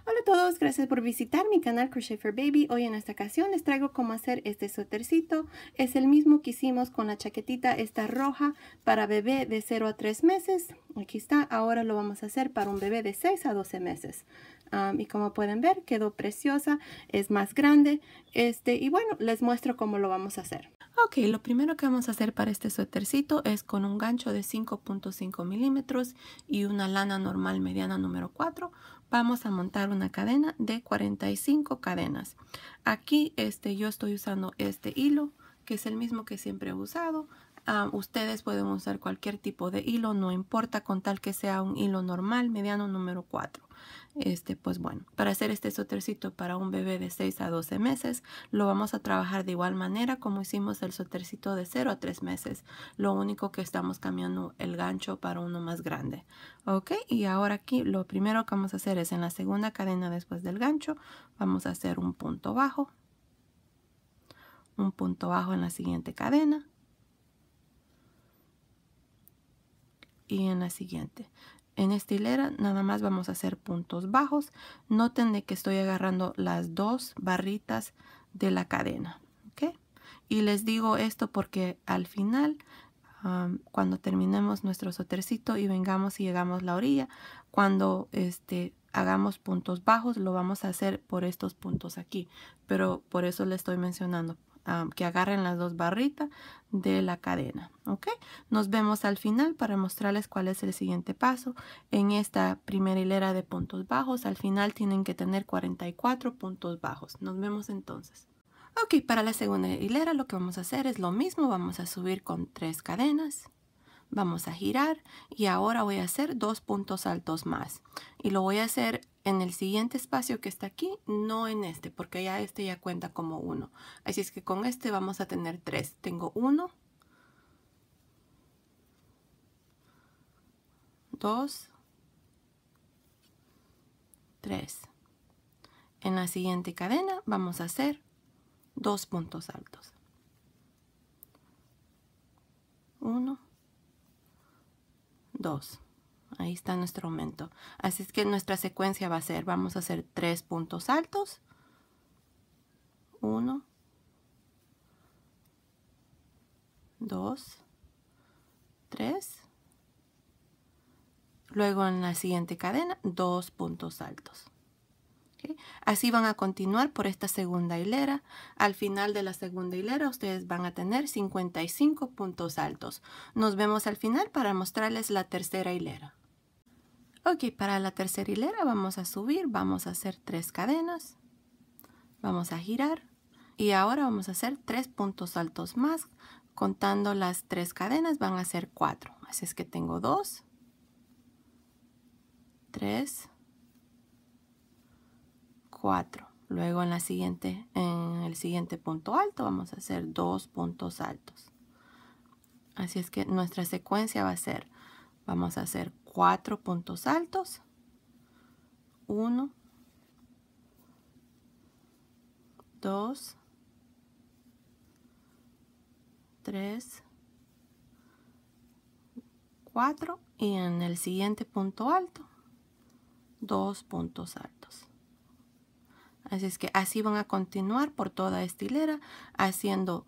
Hola a todos, gracias por visitar mi canal Crochet for Baby. Hoy en esta ocasión les traigo cómo hacer este suétercito. Es el mismo que hicimos con la chaquetita esta roja para bebé de 0 a 3 meses. Aquí está, ahora lo vamos a hacer para un bebé de 6 a 12 meses. Y como pueden ver, quedó preciosa, es más grande. Y bueno, les muestro cómo lo vamos a hacer. Ok, lo primero que vamos a hacer para este suétercito es con un gancho de 5.5 milímetros y una lana normal mediana número 4. Vamos a montar una cadena de 45 cadenas. Aquí yo estoy usando este hilo, que es el mismo que siempre he usado. Ustedes pueden usar cualquier tipo de hilo, no importa, con tal que sea un hilo normal mediano número 4. Pues bueno, para hacer este suétercito para un bebé de 6 a 12 meses, lo vamos a trabajar de igual manera como hicimos el suétercito de 0 a 3 meses. Lo único que estamos cambiando el gancho para uno más grande. Ok, y ahora aquí lo primero que vamos a hacer es en la segunda cadena después del gancho, vamos a hacer un punto bajo en la siguiente cadena y en la siguiente. En esta hilera nada más vamos a hacer puntos bajos. Noten de que estoy agarrando las dos barritas de la cadena. ¿Okay? Y les digo esto porque al final, cuando terminemos nuestro suétercito y vengamos y llegamos a la orilla, cuando hagamos puntos bajos, lo vamos a hacer por estos puntos aquí. Pero por eso le estoy mencionando. Que agarren las dos barritas de la cadena. ¿Ok? Nos vemos al final para mostrarles cuál es el siguiente paso. En esta primera hilera de puntos bajos, al final tienen que tener 44 puntos bajos. Nos vemos entonces. Ok, para la segunda hilera lo que vamos a hacer es lo mismo. Vamos a subir con 3 cadenas. Vamos a girar y ahora voy a hacer 2 puntos altos más. Y lo voy a hacer en el siguiente espacio que está aquí, no en este, porque ya ya cuenta como 1. Así es que con este vamos a tener 3. Tengo 1, 2, 3. En la siguiente cadena vamos a hacer 2 puntos altos. 1, 2. Ahí está nuestro aumento. Así es que nuestra secuencia va a ser, vamos a hacer 3 puntos altos. 1, 2, 3. Luego en la siguiente cadena, 2 puntos altos. ¿Okay? Así van a continuar por esta segunda hilera. Al final de la segunda hilera ustedes van a tener 55 puntos altos. Nos vemos al final para mostrarles la tercera hilera. Ok, para la tercera hilera vamos a subir, vamos a hacer 3 cadenas. Vamos a girar y ahora vamos a hacer 3 puntos altos más. Contando las 3 cadenas van a ser 4. Así es que tengo 2, 3, 4. Luego en el siguiente punto alto vamos a hacer 2 puntos altos. Así es que nuestra secuencia va a ser, vamos a hacer 4 puntos altos. 1, 2, 3, 4 y en el siguiente punto alto 2 puntos altos. Así es que así van a continuar por toda esta hilera haciendo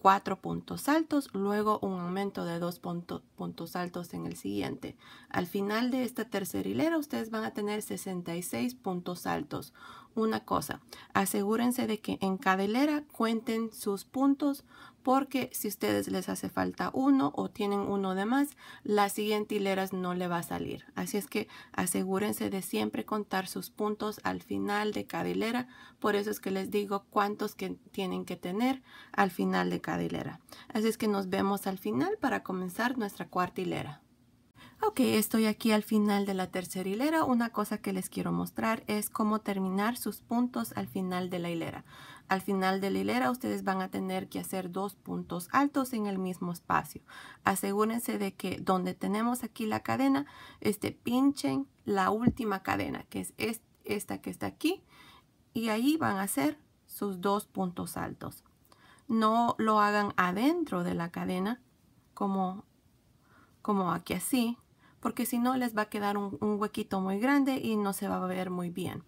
4 puntos altos, luego un aumento de 2 puntos altos en el siguiente. Al final de esta tercera hilera ustedes van a tener 66 puntos altos. Una cosa, asegúrense de que en cada hilera cuenten sus puntos, porque si ustedes les hace falta uno o tienen uno de más, la siguiente hilera no le va a salir. Así es que asegúrense de siempre contar sus puntos al final de cada hilera. Por eso es que les digo cuántos que tienen que tener al final de cada hilera. Así es que nos vemos al final para comenzar nuestra cuarta hilera. Ok, estoy aquí al final de la tercera hilera. Una cosa que les quiero mostrar es cómo terminar sus puntos al final de la hilera. Al final de la hilera ustedes van a tener que hacer 2 puntos altos en el mismo espacio. Asegúrense de que donde tenemos aquí la cadena, pinchen la última cadena, que es esta que está aquí, y ahí van a hacer sus 2 puntos altos. No lo hagan adentro de la cadena como aquí así, porque si no les va a quedar un huequito muy grande y no se va a ver muy bien.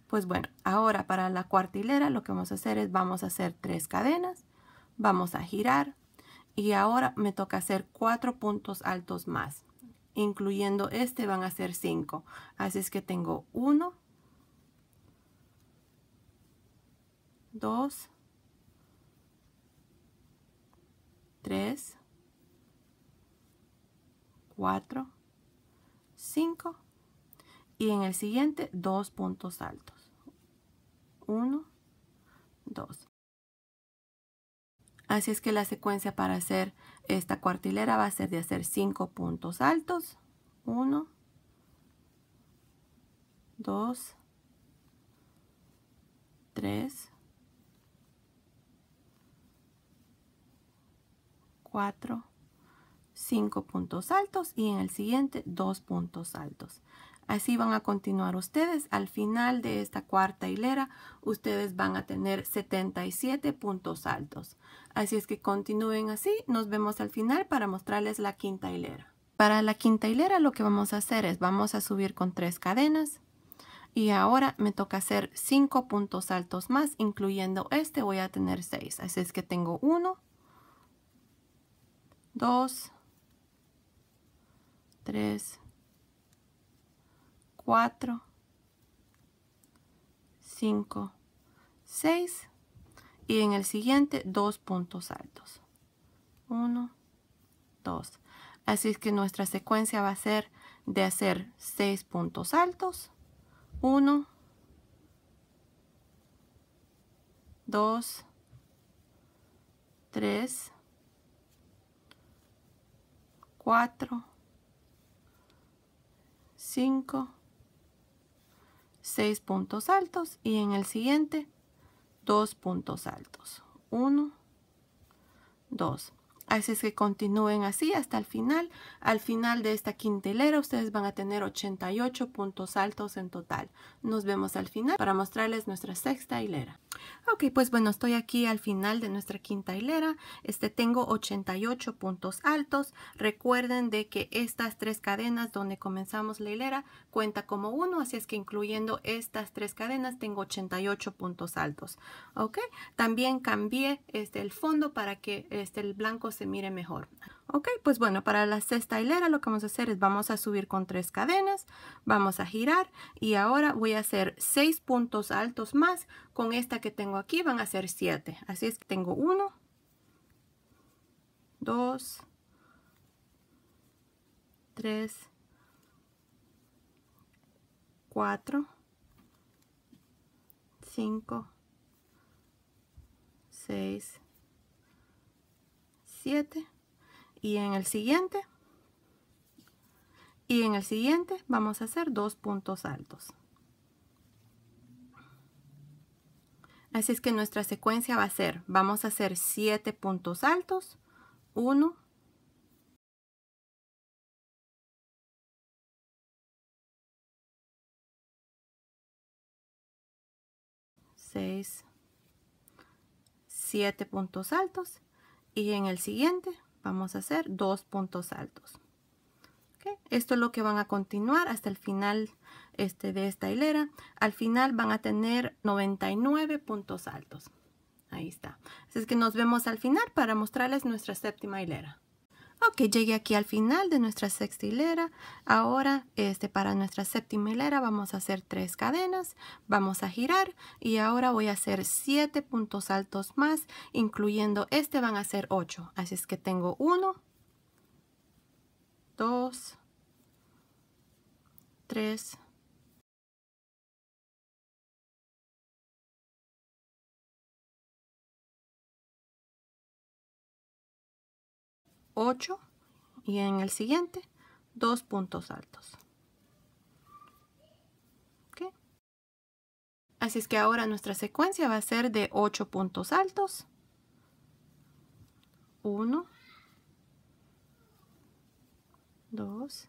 Pues bueno, ahora para la cuarta hilera lo que vamos a hacer es vamos a hacer 3 cadenas, vamos a girar y ahora me toca hacer 4 puntos altos más, incluyendo este van a ser 5. Así es que tengo 1, 2, 3, 4, 5 y en el siguiente 2 puntos altos. 1, 2. Así es que la secuencia para hacer esta cuarta hilera va a ser de hacer 5 puntos altos. 1, 2, 3, 4, 5 puntos altos y en el siguiente 2 puntos altos. Así van a continuar ustedes. Al final de esta cuarta hilera, ustedes van a tener 77 puntos altos. Así es que continúen así. Nos vemos al final para mostrarles la quinta hilera. Para la quinta hilera lo que vamos a hacer es vamos a subir con 3 cadenas. Y ahora me toca hacer 5 puntos altos más, incluyendo este voy a tener 6. Así es que tengo 1, 2, 3, 4, 5, 6 y en el siguiente 2 puntos altos. 1, 2. Así es que nuestra secuencia va a ser de hacer 6 puntos altos. 1, 2, 3, 4, 5, 6 puntos altos y en el siguiente 2 puntos altos. 1, 2. Así es que continúen así hasta el final. Al final de esta quinta hilera ustedes van a tener 88 puntos altos en total. Nos vemos al final para mostrarles nuestra sexta hilera. Ok, pues bueno, estoy aquí al final de nuestra quinta hilera. Tengo 88 puntos altos. Recuerden de que estas 3 cadenas donde comenzamos la hilera cuenta como 1, así es que incluyendo estas 3 cadenas tengo 88 puntos altos. Ok, también cambié el fondo para que el blanco se mire mejor. Ok, pues bueno, para la sexta hilera lo que vamos a hacer es vamos a subir con 3 cadenas, vamos a girar y ahora voy a hacer 6 puntos altos más. Con esta que tengo aquí van a ser 7. Así es que tengo 1, 2, 3, 4, 5, 6, 7 y en el siguiente vamos a hacer 2 puntos altos. Así es que nuestra secuencia va a ser, vamos a hacer 7 puntos altos, 1, 6, 7 puntos altos y en el siguiente vamos a hacer 2 puntos altos. ¿Okay? Esto es lo que van a continuar hasta el final de esta hilera. Al final van a tener 99 puntos altos. Ahí está. Así es que nos vemos al final para mostrarles nuestra séptima hilera. Ok, llegué aquí al final de nuestra sexta hilera. Ahora, para nuestra séptima hilera vamos a hacer 3 cadenas, vamos a girar y ahora voy a hacer 7 puntos altos más, incluyendo van a ser 8. Así es que tengo 1, 2, 3, 8 y en el siguiente 2 puntos altos. ¿Okay? Así es que ahora nuestra secuencia va a ser de 8 puntos altos. 1, 2,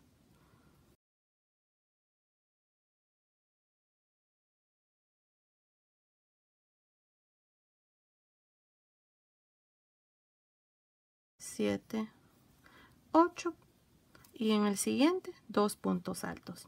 7, 8 y en el siguiente 2 puntos altos.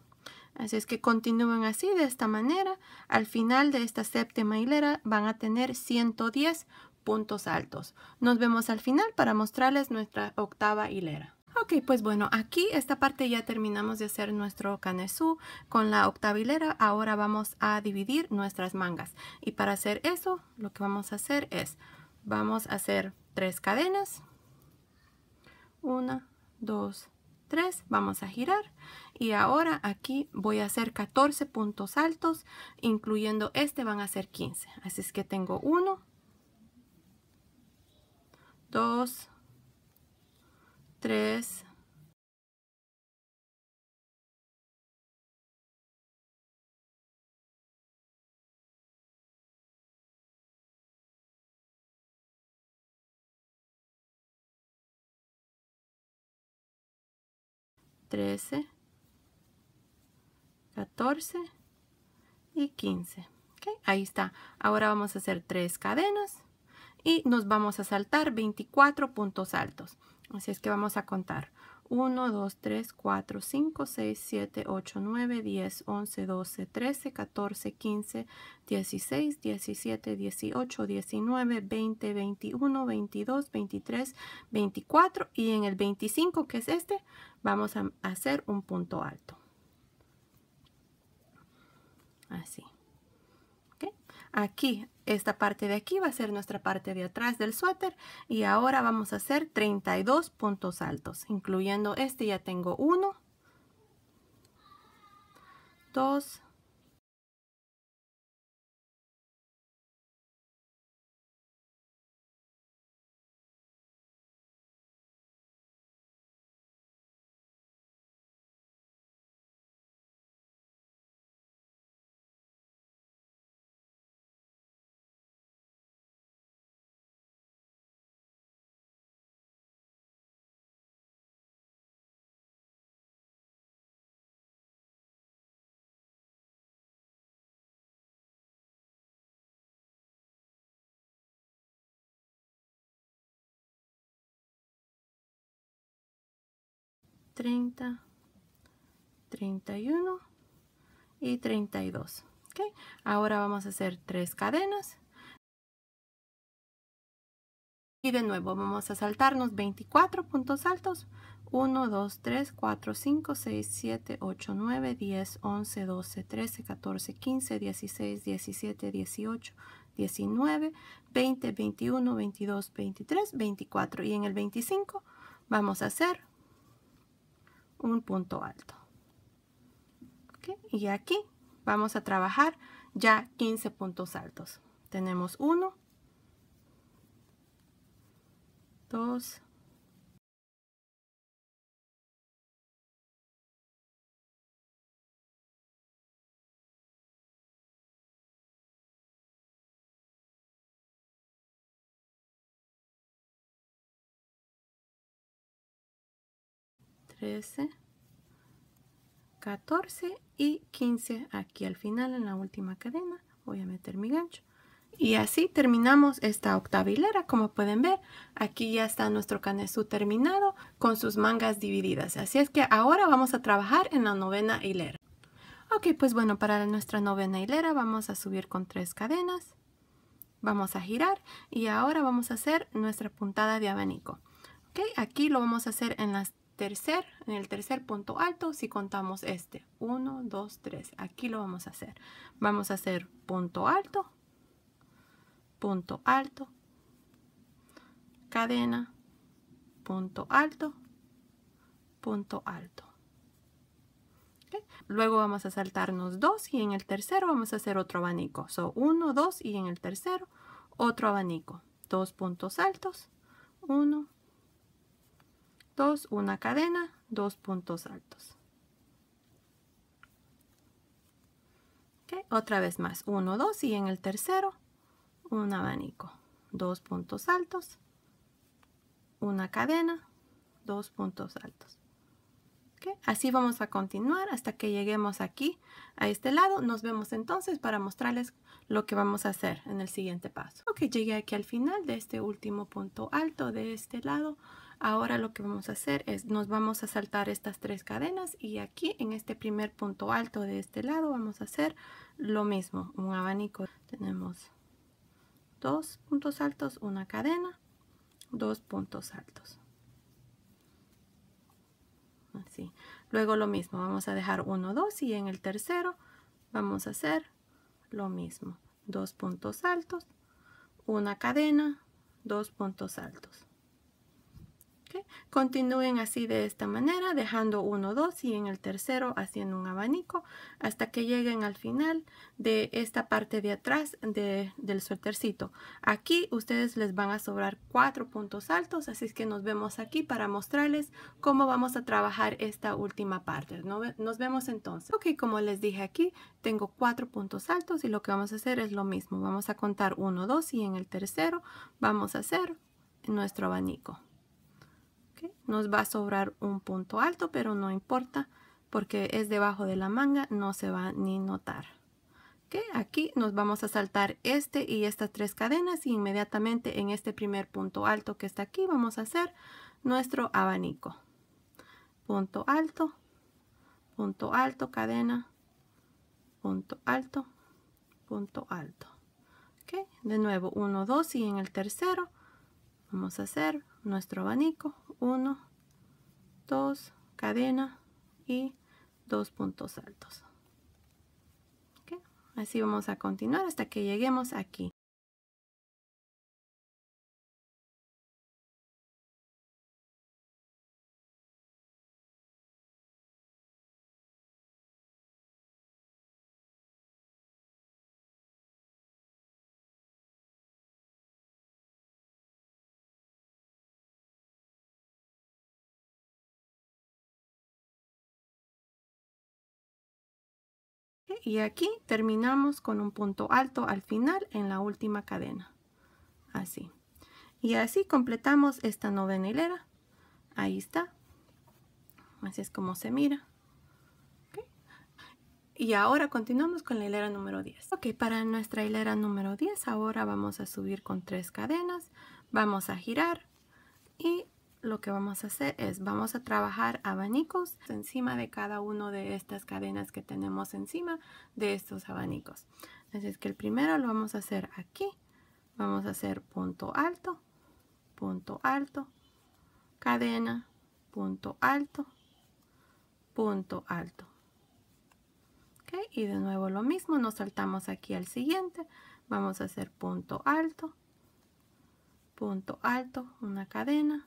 Así es que continúen así de esta manera. Al final de esta séptima hilera van a tener 110 puntos altos. Nos vemos al final para mostrarles nuestra octava hilera. Ok, pues bueno, aquí esta parte ya terminamos de hacer nuestro canesú con la octava hilera. Ahora vamos a dividir nuestras mangas. Y para hacer eso, lo que vamos a hacer es, vamos a hacer 3 cadenas. 1, 2, 3. Vamos a girar. Y ahora aquí voy a hacer 14 puntos altos, incluyendo este van a ser 15. Así es que tengo 1, 2, 3, 13, 14 y 15. ¿Okay? Ahí está. Ahora vamos a hacer 3 cadenas y nos vamos a saltar 24 puntos altos. Así es que vamos a contar. 1, 2, 3, 4, 5, 6, 7, 8, 9, 10, 11, 12, 13, 14, 15, 16, 17, 18, 19, 20, 21, 22, 23, 24 y en el 25, que es este, vamos a hacer un punto alto. Así. ¿Okay? Aquí, esta parte de aquí va a ser nuestra parte de atrás del suéter y ahora vamos a hacer 32 puntos altos, incluyendo este ya tengo 1, 2, 30, 31 y 32. ¿Okay? Ahora vamos a hacer 3 cadenas. Y de nuevo vamos a saltarnos 24 puntos altos. 1, 2, 3, 4, 5, 6, 7, 8, 9, 10, 11, 12, 13, 14, 15, 16, 17, 18, 19, 20, 21, 22, 23, 24. Y en el 25 vamos a hacer un punto alto. ¿Okay? Y aquí vamos a trabajar ya 15 puntos altos. Tenemos 1, 2, 13, 14 y 15 aquí al final en la última cadena. Voy a meter mi gancho. Y así terminamos esta octava hilera. Como pueden ver, aquí ya está nuestro canesú terminado con sus mangas divididas. Así es que ahora vamos a trabajar en la novena hilera. Ok, pues bueno, para nuestra novena hilera vamos a subir con 3 cadenas. Vamos a girar y ahora vamos a hacer nuestra puntada de abanico. Ok, aquí lo vamos a hacer en el tercer punto alto si contamos este. 1, 2, 3. Aquí lo vamos a hacer. Vamos a hacer punto alto, cadena, punto alto, punto alto. ¿Okay? Luego vamos a saltarnos 2 y en el tercero vamos a hacer otro abanico. 1, 2 y en el tercero otro abanico. 2 puntos altos, 1, 2, una cadena, 2 puntos altos. ¿Okay? Otra vez más, 1, 2 y en el tercero un abanico. 2 puntos altos, una cadena, 2 puntos altos. ¿Okay? Así vamos a continuar hasta que lleguemos aquí a este lado. Nos vemos entonces para mostrarles lo que vamos a hacer en el siguiente paso. Ok, llegué aquí al final de este último punto alto de este lado. Ahora lo que vamos a hacer es nos vamos a saltar estas 3 cadenas y aquí en este primer punto alto de este lado vamos a hacer lo mismo, un abanico. Tenemos 2 puntos altos, una cadena, 2 puntos altos. Así. Luego lo mismo, vamos a dejar 1, 2 y en el tercero vamos a hacer lo mismo. 2 puntos altos, una cadena, 2 puntos altos. ¿Okay? Continúen así de esta manera, dejando 1, 2 y en el tercero haciendo un abanico hasta que lleguen al final de esta parte de atrás del suétercito. Aquí ustedes les van a sobrar 4 puntos altos, así es que nos vemos aquí para mostrarles cómo vamos a trabajar esta última parte. Nos vemos entonces. Ok, como les dije aquí, tengo 4 puntos altos y lo que vamos a hacer es lo mismo. Vamos a contar 1, 2 y en el tercero vamos a hacer nuestro abanico. Nos va a sobrar un punto alto, pero no importa porque es debajo de la manga, no se va ni notar. Aquí nos vamos a saltar este y estas 3 cadenas y inmediatamente en este primer punto alto que está aquí vamos a hacer nuestro abanico. Punto alto, cadena, punto alto, punto alto. De nuevo 1, 2 y en el tercero vamos a hacer nuestro abanico. 1, 2, cadena y 2 puntos altos. Así vamos a continuar hasta que lleguemos aquí. Y aquí terminamos con un punto alto al final en la última cadena. Así. Y así completamos esta 9ª hilera. Ahí está. Así es como se mira. Y ahora continuamos con la hilera número 10. Para nuestra hilera número 10 ahora vamos a subir con 3 cadenas. Vamos a girar y lo que vamos a hacer es vamos a trabajar abanicos encima de cada una de estas cadenas que tenemos encima de estos abanicos. Así es que el primero lo vamos a hacer aquí. Vamos a hacer punto alto, cadena, punto alto, punto alto. Y de nuevo lo mismo, nos saltamos aquí al siguiente. Vamos a hacer punto alto, una cadena,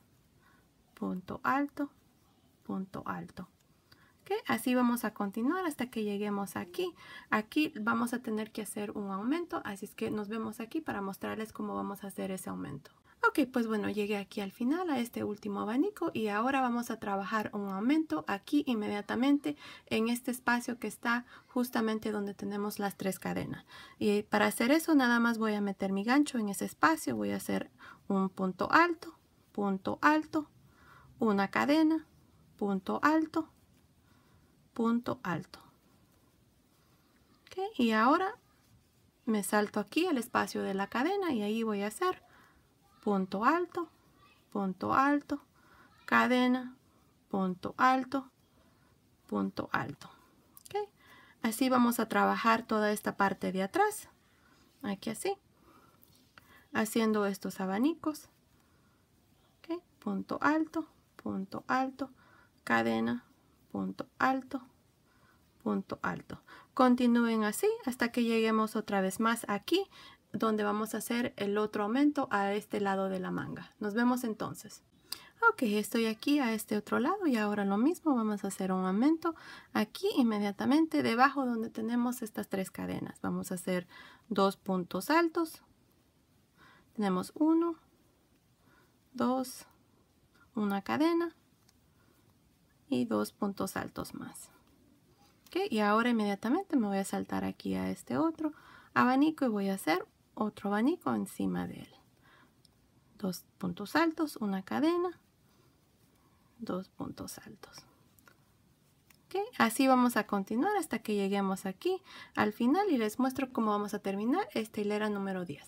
punto alto, punto alto. Así vamos a continuar hasta que lleguemos aquí. Aquí vamos a tener que hacer un aumento, así es que nos vemos aquí para mostrarles cómo vamos a hacer ese aumento. Pues bueno, llegué aquí al final a este último abanico y ahora vamos a trabajar un aumento aquí inmediatamente en este espacio que está justamente donde tenemos las 3 cadenas. Y para hacer eso nada más voy a meter mi gancho en ese espacio, voy a hacer un punto alto, una cadena, punto alto, punto alto. Y ahora me salto aquí al espacio de la cadena y ahí voy a hacer punto alto, cadena, punto alto, punto alto. Así vamos a trabajar toda esta parte de atrás, aquí así, haciendo estos abanicos. Punto alto, cadena, punto alto, punto alto. Continúen así hasta que lleguemos otra vez más aquí, donde vamos a hacer el otro aumento a este lado de la manga. Nos vemos entonces. Estoy aquí a este otro lado y ahora lo mismo, vamos a hacer un aumento aquí inmediatamente debajo donde tenemos estas 3 cadenas. Vamos a hacer 2 puntos altos. Tenemos 1, 2, una cadena y 2 puntos altos más. Y ahora inmediatamente me voy a saltar aquí a este otro abanico y voy a hacer otro abanico encima de él. 2 puntos altos, una cadena, 2 puntos altos. Así vamos a continuar hasta que lleguemos aquí al final y les muestro cómo vamos a terminar esta hilera número 10.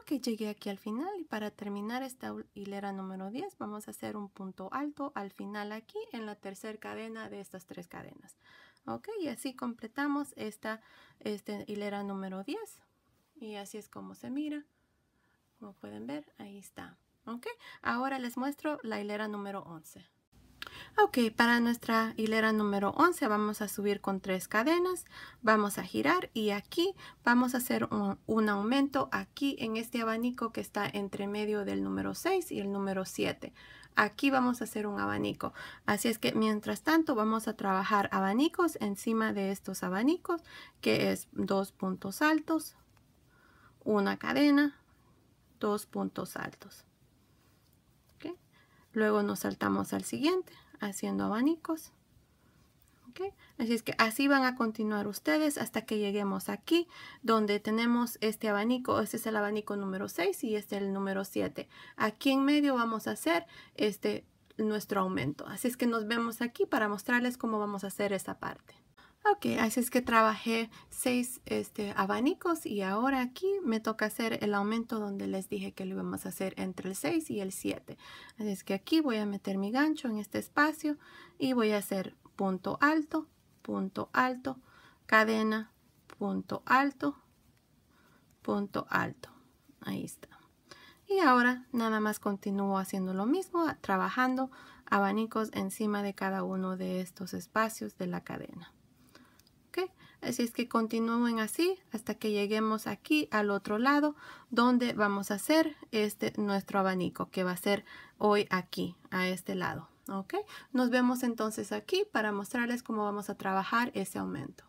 Ok, llegué aquí al final y para terminar esta hilera número 10 vamos a hacer un punto alto al final aquí en la tercera cadena de estas 3 cadenas. Ok, y así completamos esta hilera número 10 y así es como se mira. Como pueden ver, ahí está. Ok, ahora les muestro la hilera número 11. Ok, para nuestra hilera número 11 vamos a subir con 3 cadenas, vamos a girar y aquí vamos a hacer un aumento aquí en este abanico que está entre medio del número 6 y el número 7. Aquí vamos a hacer un abanico, así es que mientras tanto vamos a trabajar abanicos encima de estos abanicos, que es 2 puntos altos, una cadena, 2 puntos altos. ¿Okay? Luego nos saltamos al siguiente haciendo abanicos. ¿Okay? Así es que así van a continuar ustedes hasta que lleguemos aquí donde tenemos este abanico. Este es el abanico número 6 y este es el número 7. Aquí en medio vamos a hacer nuestro aumento. Así es que nos vemos aquí para mostrarles cómo vamos a hacer esa parte. Ok, así es que trabajé 6 abanicos y ahora aquí me toca hacer el aumento donde les dije que lo íbamos a hacer entre el 6 y el 7. Así es que aquí voy a meter mi gancho en este espacio y voy a hacer punto alto, cadena, punto alto, punto alto. Ahí está. Y ahora nada más continúo haciendo lo mismo, trabajando abanicos encima de cada uno de estos espacios de la cadena. Okay. Así es que continúen así hasta que lleguemos aquí al otro lado donde vamos a hacer nuestro abanico que va a ser hoy aquí a este lado. Okay. Nos vemos entonces aquí para mostrarles cómo vamos a trabajar ese aumento.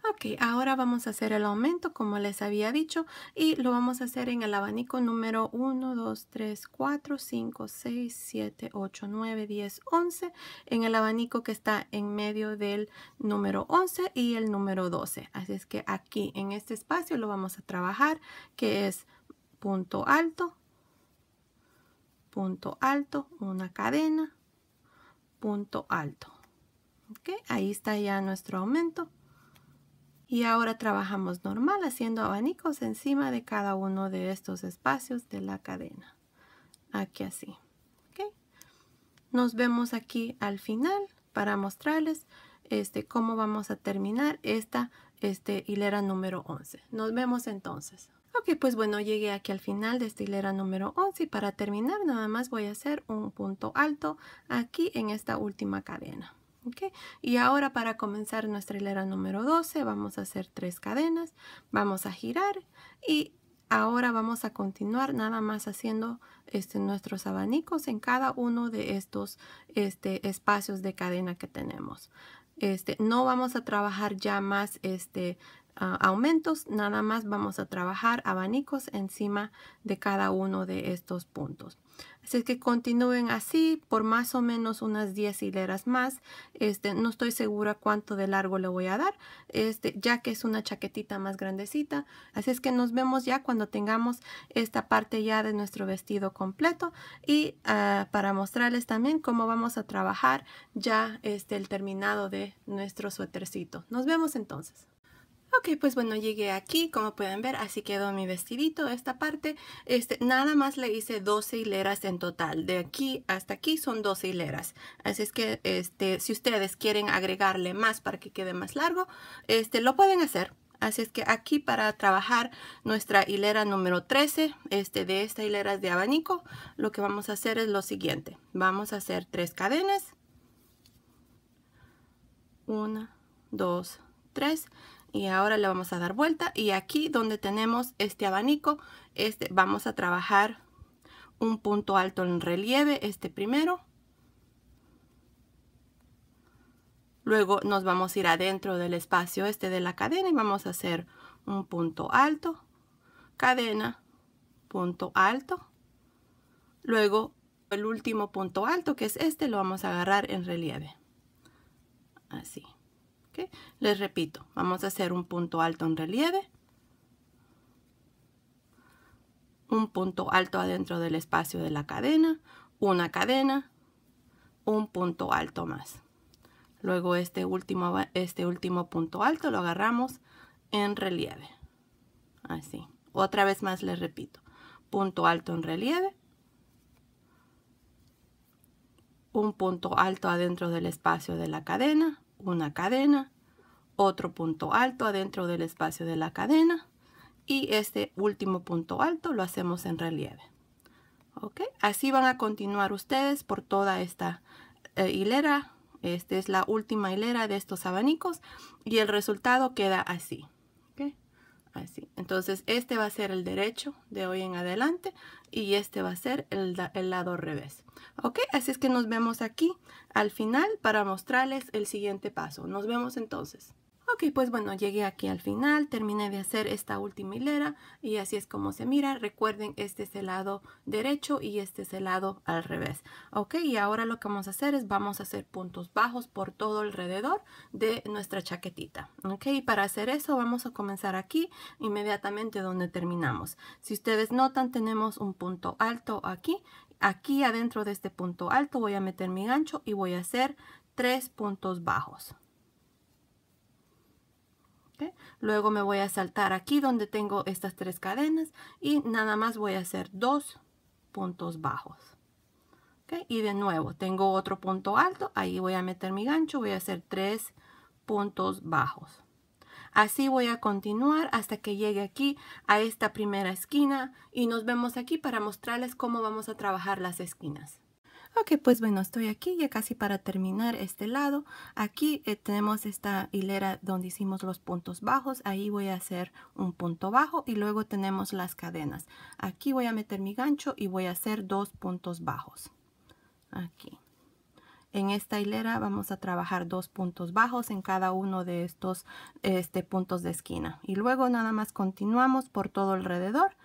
Ok, ahora vamos a hacer el aumento como les había dicho y lo vamos a hacer en el abanico número 1, 2, 3, 4, 5, 6, 7, 8, 9, 10, 11 en el abanico que está en medio del número 11 y el número 12. Así es que aquí en este espacio lo vamos a trabajar que es punto alto, una cadena, punto alto. Ok, ahí está ya nuestro aumento. Y ahora trabajamos normal haciendo abanicos encima de cada uno de estos espacios de la cadena. Aquí así. ¿Okay? Nos vemos aquí al final para mostrarles cómo vamos a terminar esta hilera número 11. Nos vemos entonces. Ok, pues bueno, llegué aquí al final de esta hilera número 11 y para terminar nada más voy a hacer un punto alto aquí en esta última cadena. Okay. Y ahora para comenzar nuestra hilera número 12 vamos a hacer 3 cadenas, vamos a girar y ahora vamos a continuar nada más haciendo nuestros abanicos en cada uno de estos espacios de cadena que tenemos. No vamos a trabajar ya más aumentos, nada más vamos a trabajar abanicos encima de cada uno de estos puntos. Así es que continúen así por más o menos unas 10 hileras más. No estoy segura cuánto de largo le voy a dar, ya que es una chaquetita más grandecita. Así es que nos vemos ya cuando tengamos esta parte ya de nuestro vestido completo y para mostrarles también cómo vamos a trabajar ya el terminado de nuestro suétercito. Nos vemos entonces. Ok, pues bueno, llegué aquí, como pueden ver, así quedó mi vestidito, esta parte. Nada más le hice 12 hileras en total. De aquí hasta aquí son 12 hileras. Así es que si ustedes quieren agregarle más para que quede más largo, lo pueden hacer. Así es que aquí para trabajar nuestra hilera número 13, de esta hilera de abanico, lo que vamos a hacer es lo siguiente. Vamos a hacer 3 cadenas. 1, 2, 3. Y ahora le vamos a dar vuelta y aquí donde tenemos este abanico, vamos a trabajar un punto alto en relieve, primero. Luego nos vamos a ir adentro del espacio de la cadena y vamos a hacer un punto alto, cadena, punto alto. Luego el último punto alto que es lo vamos a agarrar en relieve. Así. ¿Okay? Les repito, vamos a hacer un punto alto en relieve, un punto alto adentro del espacio de la cadena, una cadena, un punto alto más. Luego este último punto alto lo agarramos en relieve. Así. Otra vez más les repito. punto alto en relieve, un punto alto adentro del espacio de la cadena, una cadena, otro punto alto adentro del espacio de la cadena y este último punto alto lo hacemos en relieve. ¿Ok? Así van a continuar ustedes por toda esta hilera. Esta es la última hilera de estos abanicos y el resultado queda así. ¿Ok? Así. Entonces este va a ser el derecho de hoy en adelante y este va a ser el lado revés. Ok, así es que nos vemos aquí al final para mostrarles el siguiente paso. Nos vemos entonces. Ok, pues bueno, llegué aquí al final, terminé de hacer esta última hilera y así es como se mira. Recuerden, este es el lado derecho y este es el lado al revés. Ok, y ahora lo que vamos a hacer es vamos a hacer puntos bajos por todo alrededor de nuestra chaquetita. Ok, y para hacer eso vamos a comenzar aquí inmediatamente donde terminamos. Si ustedes notan, tenemos un punto alto aquí. Aquí adentro de este punto alto voy a meter mi gancho y voy a hacer 3 puntos bajos. ¿Okay? Luego me voy a saltar aquí donde tengo estas 3 cadenas y nada más voy a hacer 2 puntos bajos. ¿Okay? Y de nuevo tengo otro punto alto, ahí voy a meter mi gancho, voy a hacer 3 puntos bajos. Así voy a continuar hasta que llegue aquí a esta primera esquina y nos vemos aquí para mostrarles cómo vamos a trabajar las esquinas. Ok, pues bueno, estoy aquí ya casi para terminar este lado. Aquí tenemos esta hilera donde hicimos los puntos bajos. Ahí voy a hacer un punto bajo y luego tenemos las cadenas. Aquí voy a meter mi gancho y voy a hacer 2 puntos bajos. Aquí. En esta hilera vamos a trabajar 2 puntos bajos en cada uno de estos puntos de esquina. Y luego nada más continuamos por todo alrededor,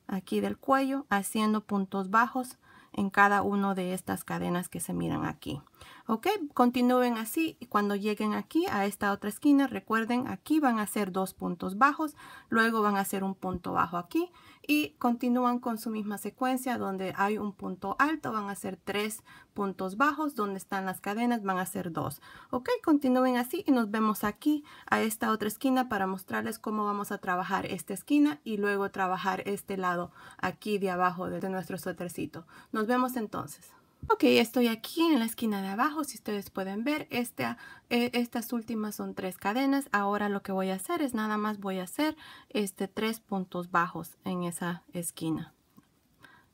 aquí del cuello, haciendo puntos bajos en cada una de estas cadenas que se miran aquí. Ok, continúen así y cuando lleguen aquí a esta otra esquina, recuerden, aquí van a hacer 2 puntos bajos, luego van a hacer un punto bajo aquí y continúan con su misma secuencia. Donde hay un punto alto van a hacer 3 puntos bajos, donde están las cadenas van a hacer 2. Ok, continúen así y nos vemos aquí a esta otra esquina para mostrarles cómo vamos a trabajar esta esquina y luego trabajar este lado aquí de abajo de nuestro suétercito. Nos vemos entonces. Ok, estoy aquí en la esquina de abajo. Si ustedes pueden ver, estas últimas son 3 cadenas. Ahora lo que voy a hacer es nada más voy a hacer 3 puntos bajos en esa esquina.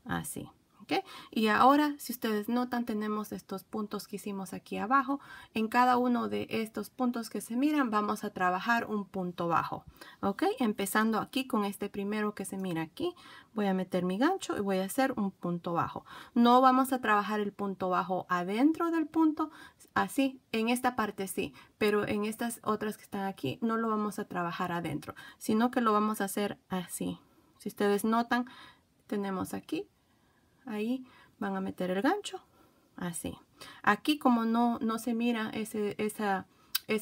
Así. ¿Okay? Y ahora, si ustedes notan, tenemos estos puntos que hicimos aquí abajo. En cada uno de estos puntos que se miran, vamos a trabajar un punto bajo. ¿Ok? Empezando aquí con este primero que se mira aquí. Voy a meter mi gancho y voy a hacer un punto bajo. No vamos a trabajar el punto bajo adentro del punto, así, en esta parte sí, pero en estas otras que están aquí no lo vamos a trabajar adentro, sino que lo vamos a hacer así. Si ustedes notan, tenemos aquí. Ahí van a meter el gancho, así. Aquí como no se mira esa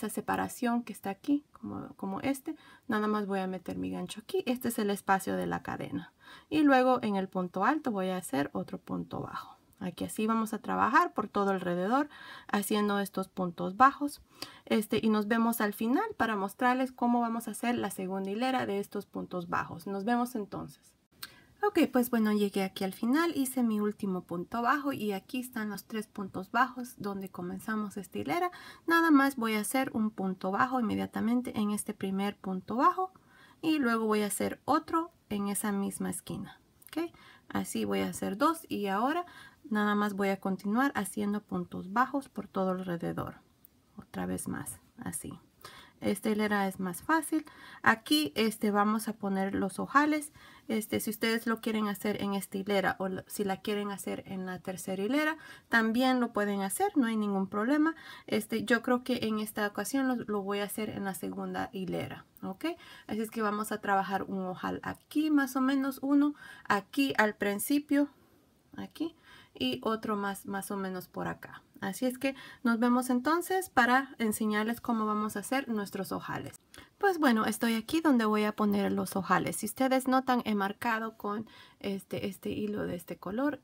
separación que está aquí, como nada más voy a meter mi gancho aquí. Este es el espacio de la cadena. Y luego en el punto alto voy a hacer otro punto bajo. Aquí así vamos a trabajar por todo alrededor haciendo estos puntos bajos. Y nos vemos al final para mostrarles cómo vamos a hacer la segunda hilera de estos puntos bajos. Nos vemos entonces. Ok, pues bueno, llegué aquí al final, hice mi último punto bajo y aquí están los 3 puntos bajos donde comenzamos esta hilera. Nada más voy a hacer un punto bajo inmediatamente en este primer punto bajo y luego voy a hacer otro en esa misma esquina. Ok, así voy a hacer 2 y ahora nada más voy a continuar haciendo puntos bajos por todo alrededor. Otra vez más, así. Esta hilera es más fácil. Aquí vamos a poner los ojales. Si ustedes lo quieren hacer en esta hilera o si la quieren hacer en la tercera hilera, también lo pueden hacer, no hay ningún problema. Yo creo que en esta ocasión lo voy a hacer en la segunda hilera, ¿ok? Así es que vamos a trabajar un ojal aquí, más o menos uno aquí al principio, aquí, y otro más o menos por acá. Así es que nos vemos entonces para enseñarles cómo vamos a hacer nuestros ojales. Pues bueno, estoy aquí donde voy a poner los ojales. Si ustedes notan, he marcado con este hilo de este color,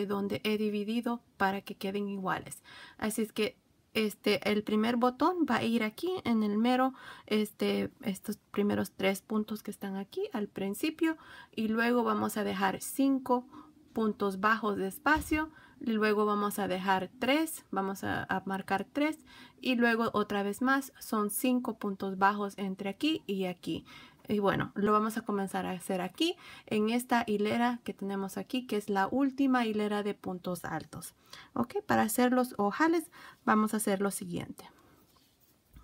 donde he dividido para que queden iguales. Así es que el primer botón va a ir aquí en el mero, estos primeros 3 puntos que están aquí al principio, y luego vamos a dejar 5 puntos bajos de espacio, y luego vamos a dejar 3, vamos a marcar 3, y luego otra vez más son 5 puntos bajos entre aquí y aquí. Y bueno, lo vamos a comenzar a hacer aquí en esta hilera que tenemos aquí, que es la última hilera de puntos altos. Ok, para hacer los ojales vamos a hacer lo siguiente.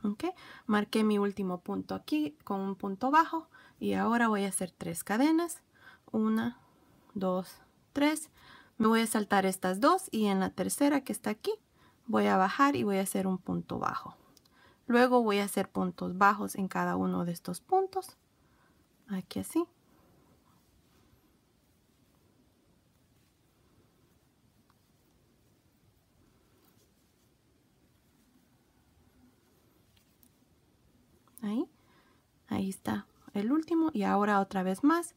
Ok, marqué mi último punto aquí con un punto bajo y ahora voy a hacer 3 cadenas. 1, 2, 3. Me voy a saltar estas dos y en la tercera que está aquí voy a bajar y voy a hacer un punto bajo. Luego voy a hacer puntos bajos en cada uno de estos puntos. Aquí así. Ahí está el último y ahora otra vez más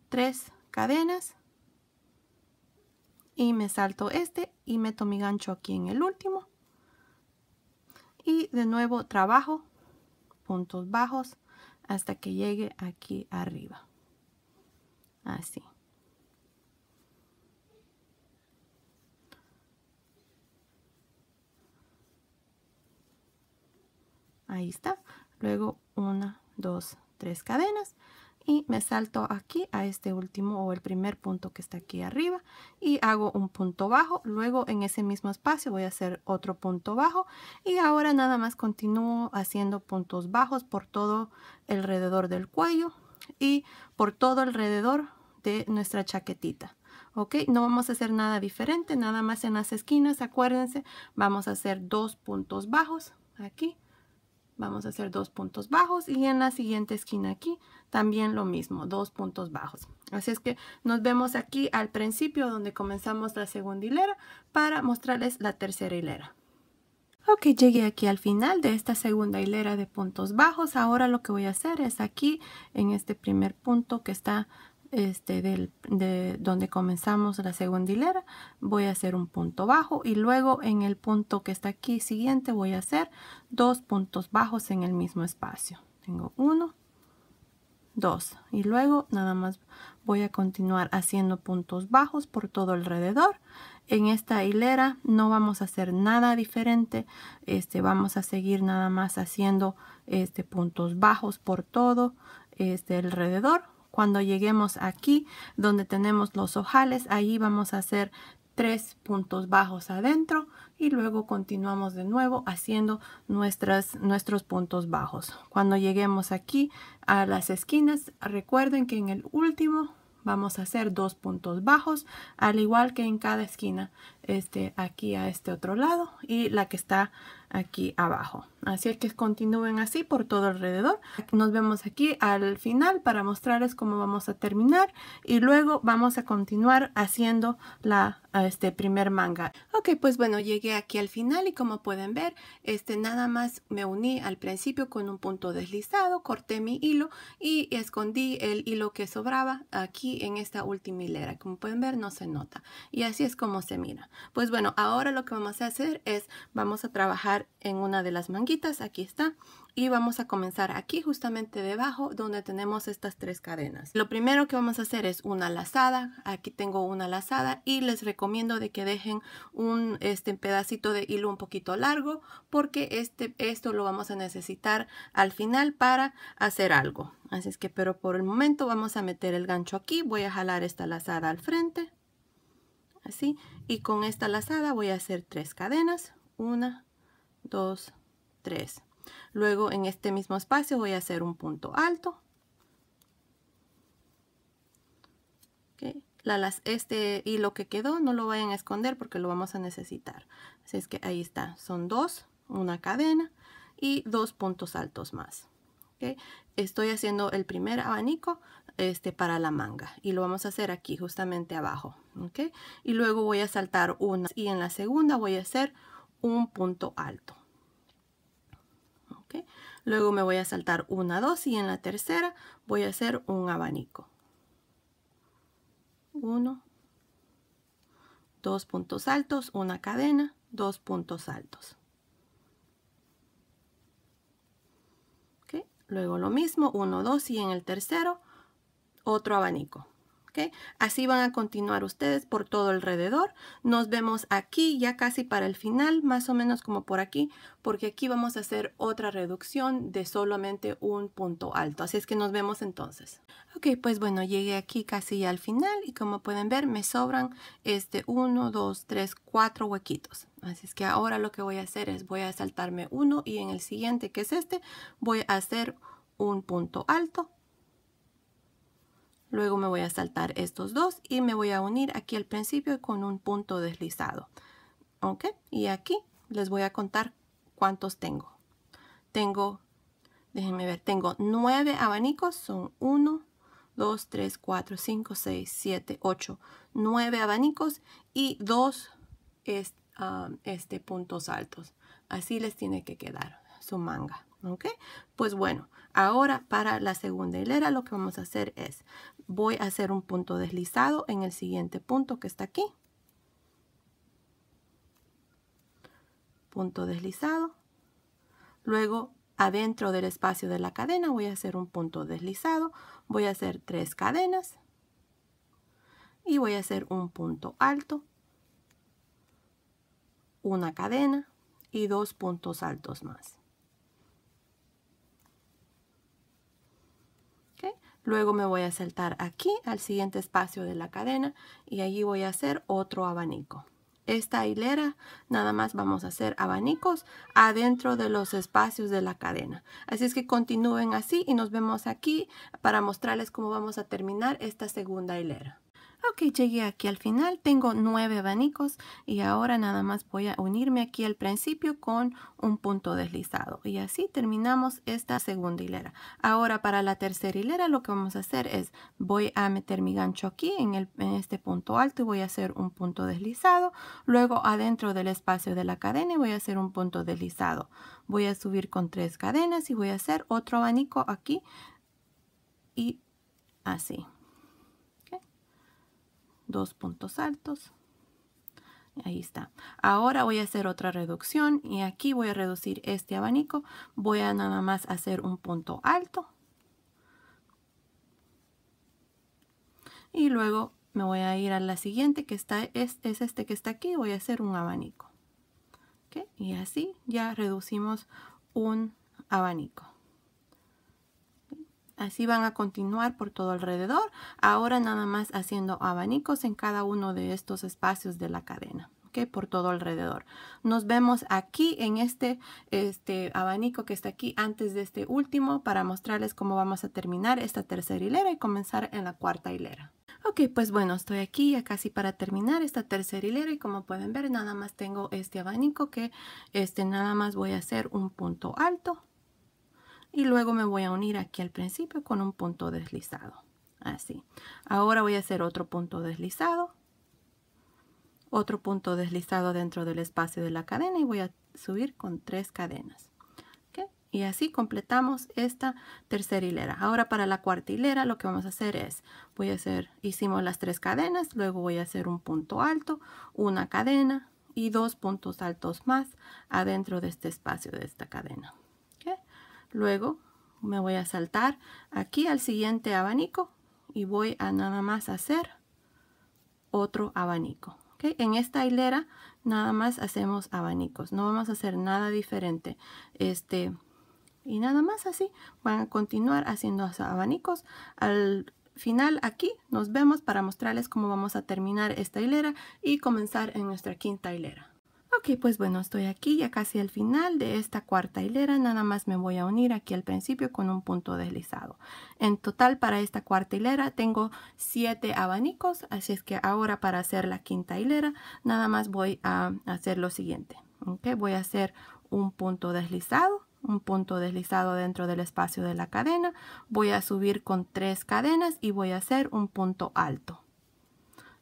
3 cadenas y me salto y meto mi gancho aquí en el último y de nuevo trabajo puntos bajos hasta que llegue aquí arriba, así. Ahí está. Luego 1, 2, 3 cadenas y me salto aquí a este último o el primer punto que está aquí arriba y hago un punto bajo. Luego en ese mismo espacio voy a hacer otro punto bajo y ahora nada más continúo haciendo puntos bajos por todo alrededor del cuello y por todo alrededor de nuestra chaquetita. Ok, no vamos a hacer nada diferente, nada más en las esquinas. Acuérdense, vamos a hacer 2 puntos bajos aquí. Vamos a hacer 2 puntos bajos y en la siguiente esquina aquí también lo mismo, 2 puntos bajos. Así es que nos vemos aquí al principio donde comenzamos la segunda hilera para mostrarles la tercera hilera. Ok, llegué aquí al final de esta segunda hilera de puntos bajos. Ahora lo que voy a hacer es aquí en este primer punto que está de donde comenzamos la segunda hilera, voy a hacer un punto bajo y luego en el punto que está aquí siguiente voy a hacer 2 puntos bajos en el mismo espacio. Tengo 1, 2 y luego nada más voy a continuar haciendo puntos bajos por todo alrededor. En esta hilera no vamos a hacer nada diferente, vamos a seguir nada más haciendo puntos bajos por todo alrededor. Cuando lleguemos aquí donde tenemos los ojales, ahí vamos a hacer 3 puntos bajos adentro y luego continuamos de nuevo haciendo nuestros puntos bajos. Cuando lleguemos aquí a las esquinas, recuerden que en el último vamos a hacer 2 puntos bajos, al igual que en cada esquina, aquí a este otro lado y la que está aquí abajo. Así es que continúen así por todo alrededor. Nos vemos aquí al final para mostrarles cómo vamos a terminar y luego vamos a continuar haciendo la primer manga. Ok, pues bueno, llegué aquí al final y como pueden ver, nada más me uní al principio con un punto deslizado, corté mi hilo y escondí el hilo que sobraba aquí en esta última hilera. Como pueden ver, no se nota y así es como se mira. Pues bueno, ahora lo que vamos a hacer es vamos a trabajar en una de las manguitas, aquí está, y vamos a comenzar aquí justamente debajo donde tenemos estas 3 cadenas. Lo primero que vamos a hacer es una lazada. Aquí tengo una lazada y les recomiendo de que dejen un pedacito de hilo un poquito largo porque esto lo vamos a necesitar al final para hacer algo. Así es que, pero por el momento vamos a meter el gancho aquí. Voy a jalar esta lazada al frente, así, y con esta lazada voy a hacer 3 cadenas. 1, 2, 3. Luego en este mismo espacio voy a hacer un punto alto. Okay. Este hilo que quedó no lo vayan a esconder porque lo vamos a necesitar. Así es que ahí está. Son 2, una cadena y 2 puntos altos más. Okay. Estoy haciendo el primer abanico para la manga y lo vamos a hacer aquí justamente abajo. Okay. Y luego voy a saltar una y en la segunda voy a hacer un punto alto. Okay. Luego me voy a saltar 1, 2 y en la tercera voy a hacer un abanico. 1, 2 puntos altos, una cadena, 2 puntos altos. luego lo mismo, 1, 2 y en el tercero otro abanico. ¿Okay? Así van a continuar ustedes por todo alrededor. Nos vemos aquí ya casi para el final, más o menos como por aquí, porque aquí vamos a hacer otra reducción de solamente un punto alto. Así es que nos vemos entonces. Ok, pues bueno, llegué aquí casi al final y como pueden ver me sobran 1, 2, 3, 4 huequitos. Así es que ahora lo que voy a hacer es voy a saltarme uno y en el siguiente, que es voy a hacer un punto alto. Luego me voy a saltar estos dos y me voy a unir aquí al principio con un punto deslizado. ¿Ok? Y aquí les voy a contar cuántos tengo. Déjenme ver, tengo 9 abanicos. Son 1, 2, 3, 4, 5, 6, 7, 8, 9 abanicos y 2 puntos altos. Así les tiene que quedar su manga. ¿Ok? Pues bueno, ahora para la segunda hilera lo que vamos a hacer es, voy a hacer un punto deslizado en el siguiente punto que está aquí. Punto deslizado. Luego, adentro del espacio de la cadena voy a hacer un punto deslizado. Voy a hacer 3 cadenas. Y voy a hacer un punto alto. Una cadena y 2 puntos altos más. Luego me voy a saltar aquí al siguiente espacio de la cadena y allí voy a hacer otro abanico. Esta hilera nada más vamos a hacer abanicos adentro de los espacios de la cadena. Así es que continúen así y nos vemos aquí para mostrarles cómo vamos a terminar esta segunda hilera. Ok, llegué aquí al final, tengo 9 abanicos y ahora nada más voy a unirme aquí al principio con un punto deslizado y así terminamos esta segunda hilera. Ahora para la tercera hilera lo que vamos a hacer es voy a meter mi gancho aquí en este punto alto y voy a hacer un punto deslizado. Luego adentro del espacio de la cadena voy a hacer un punto deslizado. Voy a subir con 3 cadenas y voy a hacer otro abanico aquí y así. 2 puntos altos. Ahí está. Ahora voy a hacer otra reducción y aquí voy a reducir este abanico. Voy a nada más hacer un punto alto. Y luego me voy a ir a la siguiente que está, es este que está aquí. Voy a hacer un abanico. ¿Okay? Y así ya reducimos un abanico. Así van a continuar por todo alrededor. Ahora nada más haciendo abanicos en cada uno de estos espacios de la cadena. ¿Okay? Por todo alrededor. Nos vemos aquí en este abanico que está aquí antes de este último para mostrarles cómo vamos a terminar esta tercera hilera y comenzar en la cuarta hilera. Ok, pues bueno, estoy aquí ya casi para terminar esta tercera hilera y como pueden ver nada más tengo este abanico que nada más voy a hacer un punto alto. Y luego me voy a unir aquí al principio con un punto deslizado. Así. Ahora voy a hacer otro punto deslizado. Otro punto deslizado dentro del espacio de la cadena y voy a subir con 3 cadenas. ¿Okay? Y así completamos esta tercera hilera. Ahora para la cuarta hilera lo que vamos a hacer es, hicimos las 3 cadenas, luego voy a hacer un punto alto, una cadena y 2 puntos altos más adentro de este espacio de esta cadena. Luego me voy a saltar aquí al siguiente abanico y voy a nada más hacer otro abanico. ¿Okay? En esta hilera nada más hacemos abanicos, no vamos a hacer nada diferente. Y nada más así van a continuar haciendo abanicos. Al final aquí nos vemos para mostrarles cómo vamos a terminar esta hilera y comenzar en nuestra quinta hilera. Ok, pues bueno, estoy aquí ya casi al final de esta cuarta hilera. Nada más me voy a unir aquí al principio con un punto deslizado. En total para esta cuarta hilera tengo 7 abanicos. Así es que ahora para hacer la quinta hilera nada más voy a hacer lo siguiente. Okay, voy a hacer un punto deslizado. Un punto deslizado dentro del espacio de la cadena. Voy a subir con 3 cadenas y voy a hacer un punto alto.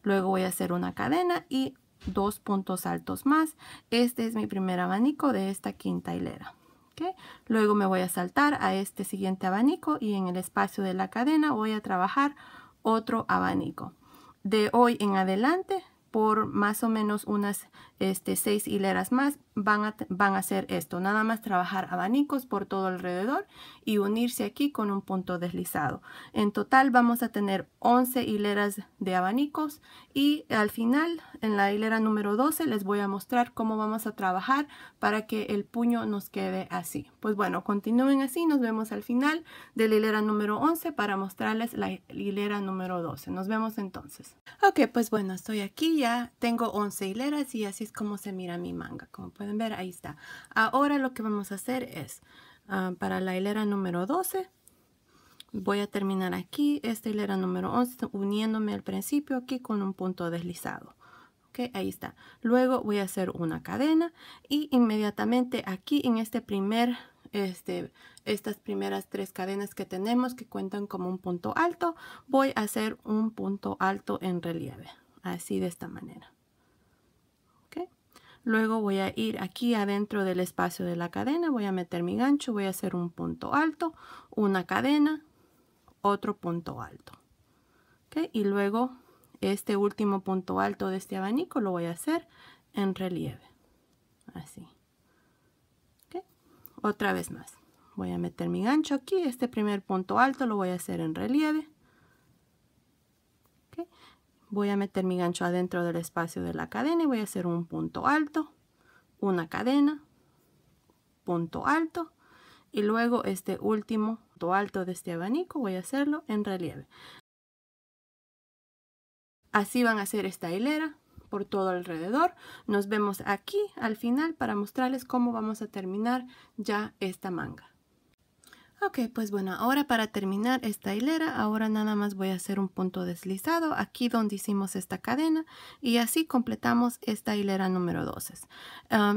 Luego voy a hacer una cadena y 2 puntos altos más. Este es mi primer abanico de esta quinta hilera. ¿Okay? Luego me voy a saltar a este siguiente abanico y en el espacio de la cadena voy a trabajar otro abanico. De hoy en adelante por más o menos unas 6 hileras más van a hacer esto. Nada más trabajar abanicos por todo alrededor y unirse aquí con un punto deslizado. En total vamos a tener 11 hileras de abanicos y al final, en la hilera número 12, les voy a mostrar cómo vamos a trabajar para que el puño nos quede así. Pues bueno, continúen así. Nos vemos al final de la hilera número 11 para mostrarles la hilera número 12. Nos vemos entonces. Ok, pues bueno, estoy aquí, ya tengo 11 hileras y así es como se mira mi manga. Como pueden ver, ahí está. Ahora lo que vamos a hacer es, para la hilera número 12, voy a terminar aquí esta hilera número 11 uniéndome al principio aquí con un punto deslizado. Ok, ahí está. Luego voy a hacer una cadena y inmediatamente aquí en este primer estas primeras 3 cadenas que tenemos que cuentan como un punto alto, voy a hacer un punto alto en relieve, así de esta manera. ¿Okay? Luego voy a ir aquí adentro del espacio de la cadena, voy a meter mi gancho, voy a hacer un punto alto, una cadena, otro punto alto. ¿Okay? Y luego este último punto alto de este abanico lo voy a hacer en relieve, así. ¿Okay? Otra vez más. Voy a meter mi gancho aquí, este primer punto alto lo voy a hacer en relieve. ¿Okay? Voy a meter mi gancho adentro del espacio de la cadena y voy a hacer un punto alto, una cadena, punto alto y luego este último punto alto de este abanico voy a hacerlo en relieve. Así van a hacer esta hilera por todo alrededor. Nos vemos aquí al final para mostrarles cómo vamos a terminar ya esta manga. Ok, pues bueno, ahora para terminar esta hilera, ahora nada más voy a hacer un punto deslizado aquí donde hicimos esta cadena y así completamos esta hilera número 12.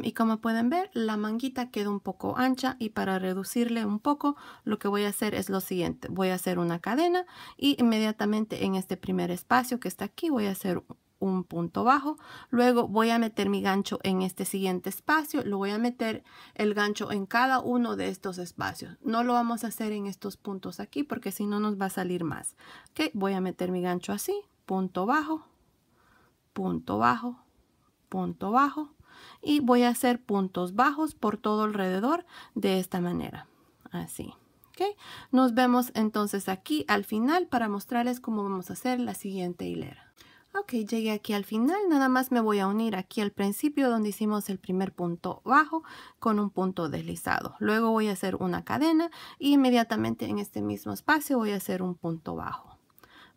Y como pueden ver, la manguita queda un poco ancha y para reducirle un poco, lo que voy a hacer es lo siguiente. Voy a hacer una cadena y inmediatamente en este primer espacio que está aquí voy a hacer un punto bajo, luego voy a meter mi gancho en este siguiente espacio, lo voy a meter el gancho en cada uno de estos espacios, no lo vamos a hacer en estos puntos aquí porque si no nos va a salir más. Ok, voy a meter mi gancho así, punto bajo, punto bajo, punto bajo y voy a hacer puntos bajos por todo alrededor de esta manera, así. Okay. Nos vemos entonces aquí al final para mostrarles cómo vamos a hacer la siguiente hilera. Ok, llegué aquí al final, nada más me voy a unir aquí al principio donde hicimos el primer punto bajo con un punto deslizado. Luego voy a hacer una cadena y inmediatamente en este mismo espacio voy a hacer un punto bajo.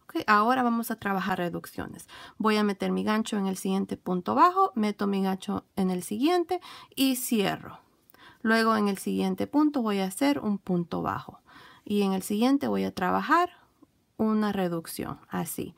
Okay, ahora vamos a trabajar reducciones. Voy a meter mi gancho en el siguiente punto bajo, meto mi gancho en el siguiente y cierro. Luego en el siguiente punto voy a hacer un punto bajo y en el siguiente voy a trabajar una reducción, así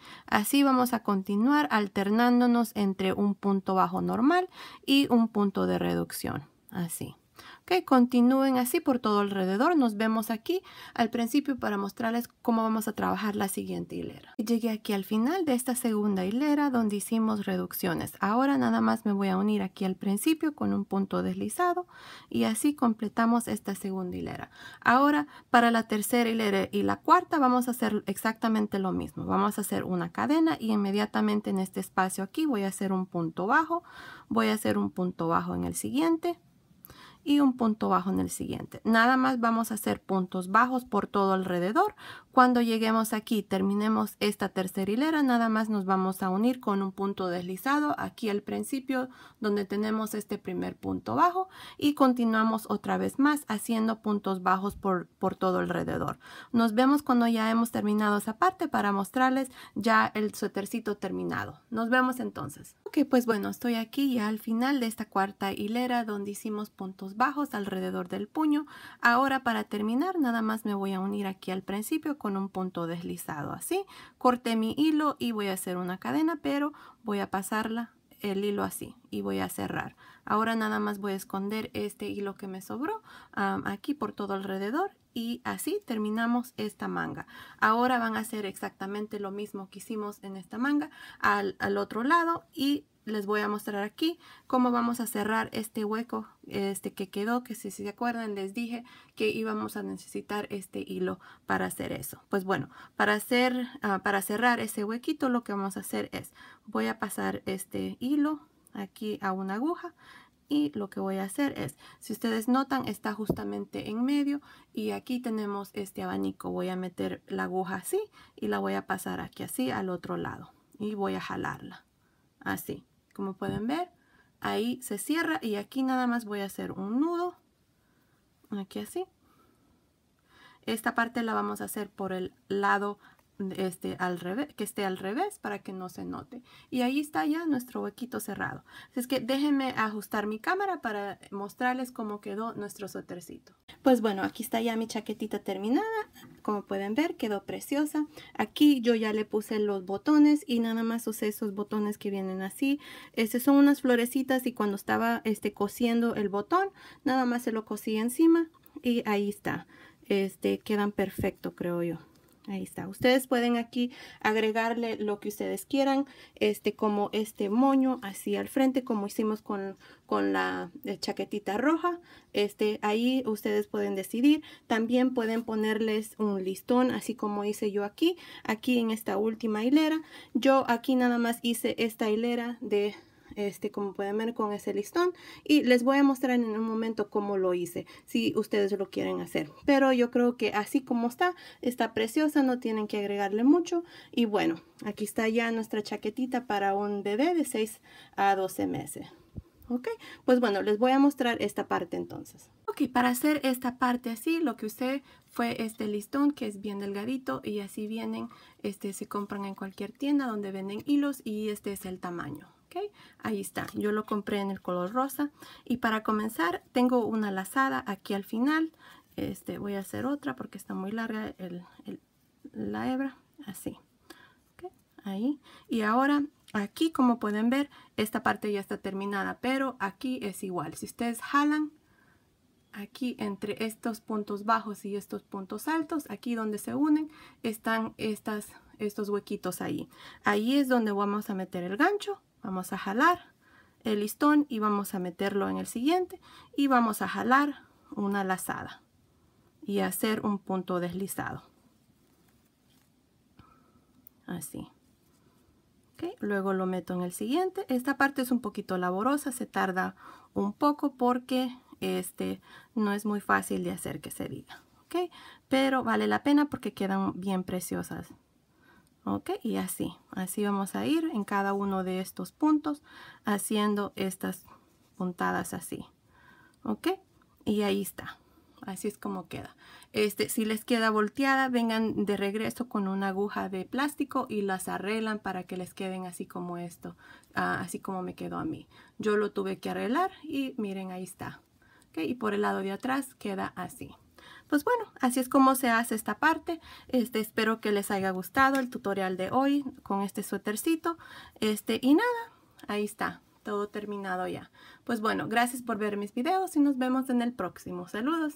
vamos a continuar alternándonos entre un punto bajo normal y un punto de reducción, así. Ok, continúen así por todo alrededor. Nos vemos aquí al principio para mostrarles cómo vamos a trabajar la siguiente hilera. Llegué aquí al final de esta segunda hilera donde hicimos reducciones. Ahora nada más me voy a unir aquí al principio con un punto deslizado y así completamos esta segunda hilera. Ahora para la tercera hilera y la cuarta vamos a hacer exactamente lo mismo. Vamos a hacer una cadena y inmediatamente en este espacio aquí voy a hacer un punto bajo. Voy a hacer un punto bajo en el siguiente y un punto bajo en el siguiente. Nada más vamos a hacer puntos bajos por todo alrededor. Cuando lleguemos aquí, terminemos esta tercera hilera, nada más nos vamos a unir con un punto deslizado aquí al principio donde tenemos este primer punto bajo y continuamos otra vez más haciendo puntos bajos por todo alrededor. Nos vemos cuando ya hemos terminado esa parte para mostrarles ya el suétercito terminado. Nos vemos entonces. Ok, pues bueno, estoy aquí ya al final de esta cuarta hilera donde hicimos puntos bajos alrededor del puño. Ahora para terminar nada más me voy a unir aquí al principio con un punto deslizado así. Corté mi hilo y voy a hacer una cadena, pero voy a pasarla el hilo así y voy a cerrar. Ahora nada más voy a esconder este hilo que me sobró aquí por todo alrededor y así terminamos esta manga. Ahora van a hacer exactamente lo mismo que hicimos en esta manga al otro lado y les voy a mostrar aquí cómo vamos a cerrar este hueco que quedó, que si se acuerdan les dije que íbamos a necesitar este hilo para hacer eso. Pues bueno, para cerrar ese huequito lo que vamos a hacer es, voy a pasar este hilo aquí a una aguja. Y lo que voy a hacer es, si ustedes notan, está justamente en medio y aquí tenemos este abanico. Voy a meter la aguja así y la voy a pasar aquí así al otro lado y voy a jalarla así. Como pueden ver, ahí se cierra y aquí nada más voy a hacer un nudo aquí así. Esta parte la vamos a hacer por el lado al revés, que esté al revés para que no se note. Y ahí está ya nuestro huequito cerrado. Así es que déjenme ajustar mi cámara para mostrarles cómo quedó nuestro suétercito. Pues bueno, aquí está ya mi chaquetita terminada. Como pueden ver, quedó preciosa. Aquí yo ya le puse los botones y nada más usé esos botones que vienen así. Son unas florecitas y cuando estaba cosiendo el botón, nada más se lo cosí encima y ahí está. Quedan perfecto, creo yo. Ahí está. Ustedes pueden aquí agregarle lo que ustedes quieran, como este moño así al frente, como hicimos con la chaquetita roja. Ahí ustedes pueden decidir. También pueden ponerles un listón, así como hice yo aquí en esta última hilera. Yo aquí nada más hice esta hilera de como pueden ver con ese listón y les voy a mostrar en un momento cómo lo hice si ustedes lo quieren hacer, pero yo creo que así como está preciosa, no tienen que agregarle mucho. Y bueno, aquí está ya nuestra chaquetita para un bebé de 6 a 12 meses. Ok, pues bueno, les voy a mostrar esta parte entonces. Ok, para hacer esta parte así, lo que usé fue este listón que es bien delgadito y así vienen, se compran en cualquier tienda donde venden hilos y este es el tamaño. Okay, ahí está, yo lo compré en el color rosa y para comenzar tengo una lazada aquí al final. Voy a hacer otra porque está muy larga la hebra, así. Okay, ahí, y ahora aquí como pueden ver esta parte ya está terminada, pero aquí es igual. Si ustedes jalan aquí entre estos puntos bajos y estos puntos altos, aquí donde se unen están estos huequitos ahí. Ahí es donde vamos a meter el gancho. Vamos a jalar el listón y vamos a meterlo en el siguiente y vamos a jalar una lazada y hacer un punto deslizado. Así. Okay. Luego lo meto en el siguiente. Esta parte es un poquito laborosa, se tarda un poco porque no es muy fácil de hacer, que se diga. Okay. Pero vale la pena porque quedan bien preciosas. Ok, y así vamos a ir en cada uno de estos puntos haciendo estas puntadas así. Ok, y ahí está. Así es como queda. Si les queda volteada, vengan de regreso con una aguja de plástico y las arreglan para que les queden así como esto, así como me quedó a mí. Yo lo tuve que arreglar y miren, ahí está. Okay, y por el lado de atrás queda así. Pues bueno, así es como se hace esta parte. Espero que les haya gustado el tutorial de hoy con este suétercito. Y nada, ahí está, todo terminado ya. Pues bueno, gracias por ver mis videos y nos vemos en el próximo. Saludos.